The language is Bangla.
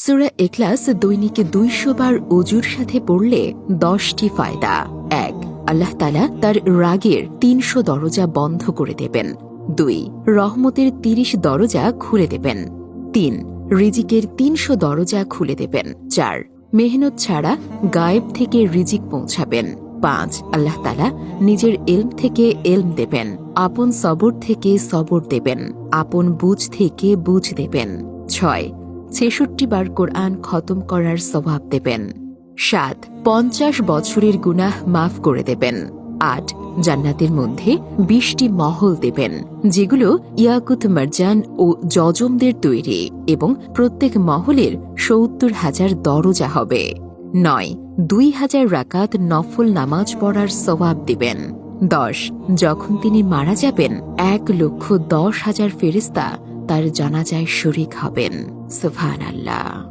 সূরা ইখলাস দৈনিক 200 বার ওযুর সাথে পড়লে 10টি ফায়দা। 1. আল্লাহ তাআলা তার রাগের 300 দরজা বন্ধ করে দেবেন। 2. রহমতের 30 দরজা খুলে দেবেন। 3. রিজিকের 300 দরজা খুলে দেবেন। 4. মেহনত ছাড়া গায়েব থেকে রিজিক পৌঁছাবেন। 5. আল্লাহ তাআলা নিজের ইলম থেকে ইলম দেবেন, আপন সবর থেকে সবর দেবেন, আপন বুঝ থেকে বুঝ দেবেন। 6. 66 বার কোরআন খতম করার সওয়াব দেবেন। 7. 50 বছরের গুনাহ মাফ করে দেবেন। 8. জান্নাতের মধ্যে 20টি মহল দেবেন, যেগুলো ইয়াকুত মারজান ও জজমদের তৈরি এবং প্রত্যেক মহলের 70,000 দরজা হবে। 9. 2000 রাকাত নফল নামাজ পড়ার সওয়াব দিবেন। 10. যখন তিনি মারা যাবেন 1,10,000 ফেরেশতা তার জানাজায় শরীক হবেন। সুবহানাল্লাহ।